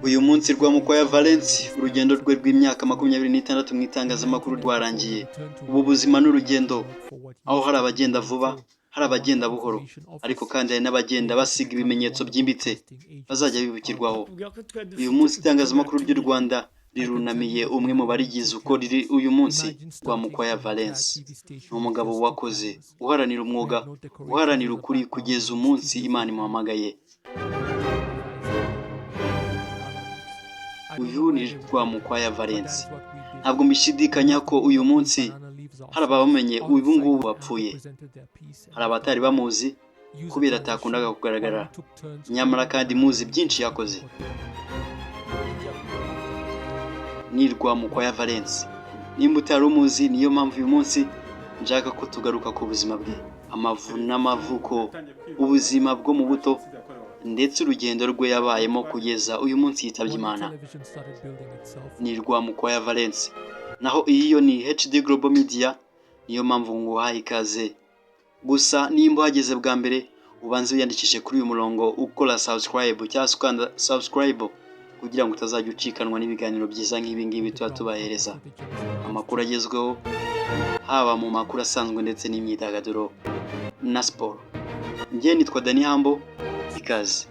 Uyu munsi Rwamukwaya Valens urugendo rwe rw'imyaka 26 mu itangazamakuru rwarangiye. Ubu buzima n'urugendo, aho hari abagenda vuba, hari abagenda buhoro, ariko kandi hari n'abagenda basiga ibimenyetso byimbitse bazajya bibukirwaho. Uyu munsi itangazamakuru ry'u Rwanda rirunamiye umwe mu barigize uko riri uyu munsi. Rwamukwaya Valens ni umugabo wakoze, uharanira umwuga, uharanira ukuri kugeza umunsi Imana imuhamagaye. Uyu ni Rwamukwaya Valens. Ntabwo mbishidikanya ko uyu munsi hari abamenye ubu ngubu bapfuye, hari abatari bamuzi kubera atakundaga kugaragara, nyamara kandi muzi byinshi yakoze. Ni Rwamukwaya Valens. Nimba utari umuzi, niyo mpamvu uyu munsi nshaka ko tugaruka ku buzima bwe, amavu n'amavuko, ubuzima bwo mu buto ndetse urugendo rwe yabayemo kugeza uyu munsi yitabye Imana. Ni Rwamukwaya Valens. Naho iyo ni HD Global Media, niyo mpamvu nguhaye ikaze. Gusa nimba uhageze bwa mbere, ubanze wiyandikishe kuri uyu murongo ukora subscribe cyangwa ukanda subscribe kugira ngo utazajya ucikanwa n'ibiganiro byiza nk'ibi ngibi tuba tubahereza. Amakuru agezweho haba mu makuru asanzwe ndetse n'imyidagaduro na sport. Njye nitwa Dani Hambo. Ikaze.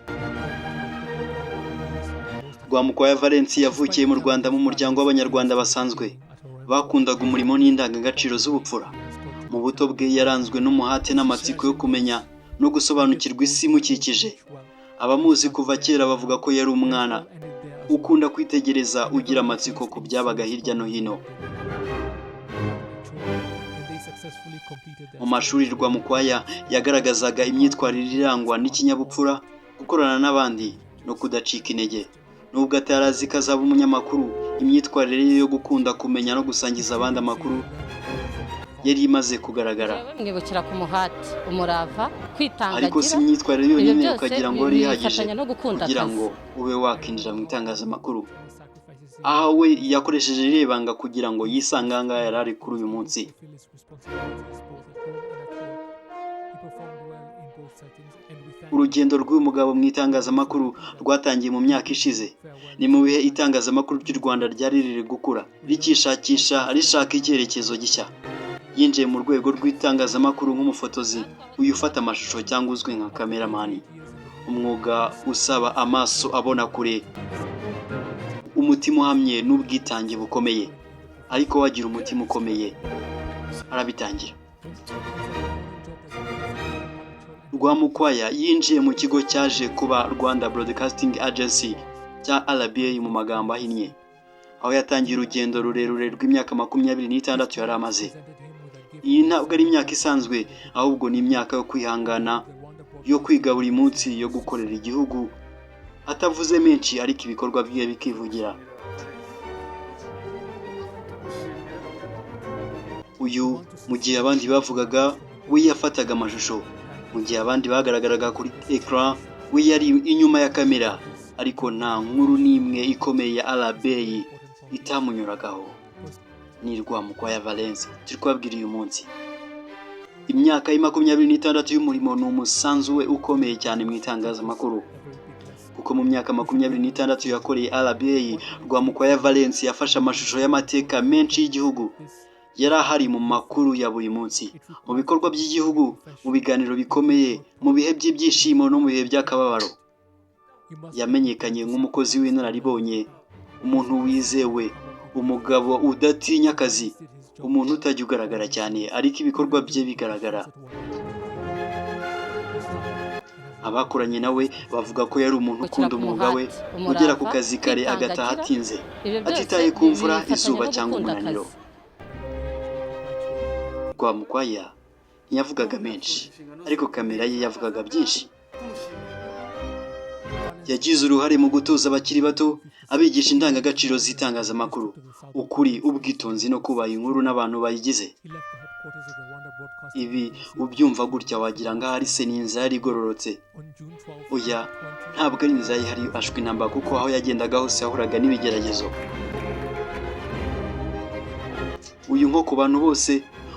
Rwamukwaya Valens yavukiye mu Rwanda mu muryango w'Abanyarwanda basanzwe bakundaga umurimo n'indangagaciro z'ubupfura. Mu buto bwe yaranzwe n'umuhate n'amatsiko yo kumenya no gusobanukirwa isi imukikije. Abamuzi kuva kera bavuga ko yari umwana ukunda kwitegereza, ugira amatsiko ku byabaga hirya no hino. Mu mashuri Rwamukwaya yagaragazaga imyitwarire irangwa n'ikinyabupfura, gukorana n'abandi no kudacika intege. Nubwo atarazi ko azaba umunyamakuru, imyitwarire ye yo gukunda kumenya no gusangiza abandi amakuru yari imaze kugaragara. Mwibukira ku muhati, umurava, kwitangagira. Ariko si imyitwarire yonyine ukagira ngo yari ihagije kugira ngo ube wakinjira mu itangazamakuru. Aha we yakoresheje irebanga kugira ngo yisange aha ngaha yari ari kuri uyu munsi. Urugendo rw'uyu mugabo mu itangazamakuru rwatangiye mu myaka ishize. Ni mu bihe itangazamakuru ry'u Rwanda ryari riri gukura, rikishakisha rishaka icyerekezo gishya. Yinjiye mu rwego rw'itangazamakuru nk'umufotozi, uyu ufata amashusho cyangwa uzwi nka cameraman. Umwuga usaba amaso abona kure, umutima uhamye n'ubwitange bukomeye. Ariko wagira umutima ukomeye arabitangira. Rwamukwaya yinjiye mu kigo cyaje kuba Rwanda Broadcasting Agency cya RBA mu magambo ahinnye, aho yatangiye urugendo rurerure rw'imyaka 26 yari amaze. Iyi ntabwo ari imyaka isanzwe, ahubwo ni imyaka yo kwihangana, yo kwiga buri munsi, yo gukorera igihugu atavuze menshi, ariko ibikorwa bye bikivugira. Uyu mu gihe abandi bavugaga, we yafataga amashusho. Mu gihe abandi bagaragaraga kuri ecran, we yari inyuma ya kamera. Ariko nta nkuru n'imwe ikomeye ya RBA itamunyuragaho. Ni Rwamukwaya Valens turi kubabwira uyu munsi. Imyaka 26 y'umurimo ni umusanzu we ukomeye cyane mu itangazamakuru, kuko mu myaka 26 yakoreye RBA, Rwamukwaya Valens yafashe amashusho y'amateka menshi y'igihugu. Yari ahari mu makuru ya buri munsi, mu bikorwa by'igihugu, mu biganiro bikomeye, mu bihe by'ibyishimo no mu bihe by'akababaro. Yamenyekanye nk'umukozi w'inararibonye, umuntu wizewe, umugabo udatinya akazi, umuntu utajya ugaragara cyane ariko ibikorwa bye bigaragara. Abakoranye nawe bavuga ko yari umuntu ukunda umwuga we, ugera ku kazi kare agataha atinze, atitaye ku mvura, izuba cyangwa umunaniro. Rwamukwaya ntiyavugaga menshi, ariko kamera ye yavugaga byinshi. Yagize uruhare mu gutoza abakiri bato, abigisha indangagaciro z'itangazamakuru, ukuri, ubwitonzi no kubaha inkuru n'abantu bayigize. Ibi ubyumva gutya wagira ngo ari se n'inzara yari igororotse. Oya, ntabwo ari inzara ihari ashwi namba, kuko aho yagendaga hose yahuraga n'ibigeragezo. Uyu nko ku bantu bose,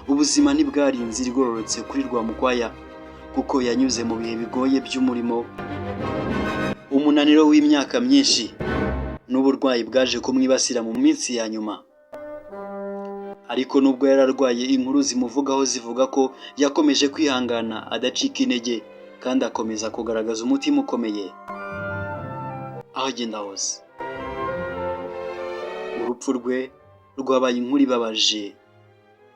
ubuzima ntibwari inzira igororotse kuri Rwamukwaya kuko yanyuze mu bihe bigoye by'umurimo, umunaniro w'imyaka myinshi n'uburwayi bwaje kumwibasira mu minsi ya nyuma. Ariko nubwo yararwaye, inkuru zimuvugaho zivuga ko yakomeje kwihangana adacika intege kandi akomeza kugaragaza umutima ukomeye aho agenda hose. Urupfu rwe rwabaye inkuru ibabaje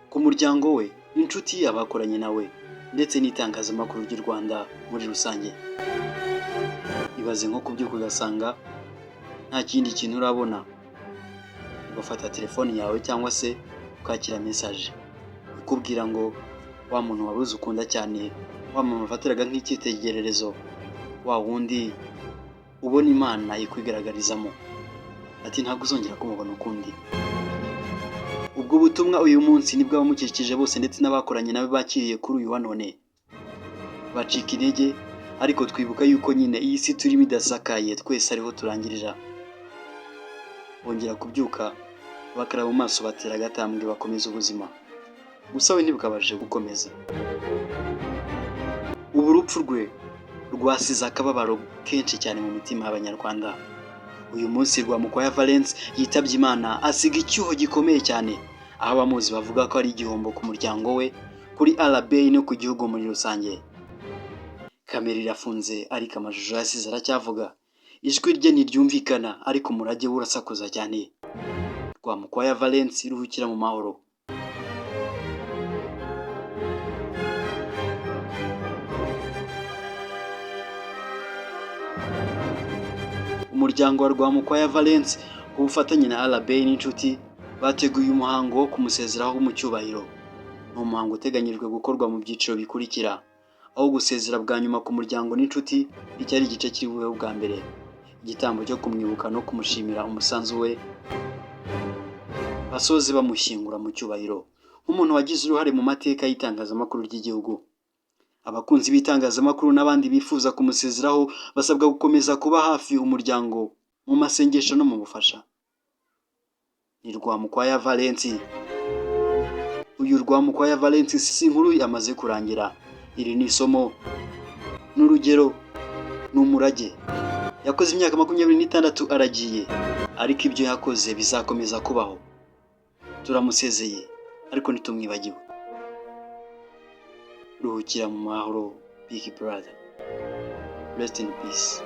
ku muryango we, inshuti, abakoranye nawe ndetse n'itangazamakuru ry'u Rwanda muri rusange. Ibaze nko kubyuka ugasanga nta kindi kintu urabona, ugafata telefoni yawe cyangwa se ukakira message ikubwira ngo wa muntu wabuze ukunda cyane, wa muntu wafatiraga nk'icyitegererezo, wa wundi ubona Imana ikwigaragarizamo, ati ntabwo uzongera kumubona ukundi. Ubwo butumwa uyu munsi nibwo abamukikije bose ndetse n'abakoranye nawe bakiriye kuri uyu wa none. Bacika intege, ariko twibuka yuko nyine iyi si turimo idasakaye, twese ariho turangirira. Bongera kubyuka, bakaraba mu maso, batera agatambwe, bakomeza ubuzima. Gusa we ntibwabashije gukomeza. Ubu urupfu rwe rwasize akababaro kenshi cyane mu mitima y'Abanyarwanda. Uyu munsi Rwamukwaya Valens yitabye Imana, asiga icyuho gikomeye cyane, aho abamuzi bavuga ko ari igihombo ku muryango we, kuri RBA no ku gihugu muri rusange. Kamera irafunze ariko amashusho yasize aracyavuga. Ijwi rye ntiryumvikana ariko umurage we urasakuza cyane. Rwamukwaya Valens, iruhukira mu mahoro. Umuryango wa Rwamukwaya Valens ku bufatanye na RBA n'inshuti bateguye umuhango wo kumusezeraho mu cyubahiro. Ni umuhango uteganyijwe gukorwa mu byiciro bikurikira, aho gusezera bwa nyuma ku muryango n'inshuti icyari igice kiribuweho bwa mbere, igitambo cyo kumwibuka no kumushimira umusanzu we, basoze bamushyingura mu cyubahiro nk'umuntu wagize uruhare mu mateka y'itangazamakuru ry'igihugu. Abakunzi b'itangazamakuru n'abandi bifuza kumusezeraho basabwa gukomeza kuba hafi umuryango mu masengesho no mu bufasha. Ni Rwamukwaya Valens. Uyu Rwamukwaya Valens si inkuru yamaze kurangira. Iri ni isomo, n'urugero, n'umurage. Yakoze imyaka 26 aragiye, ariko ibyo yakoze bizakomeza kubaho. Turamusezeye ariko ntitumwibagiwe. Ruhukira mu mahoro, Big Brother. Rest in peace.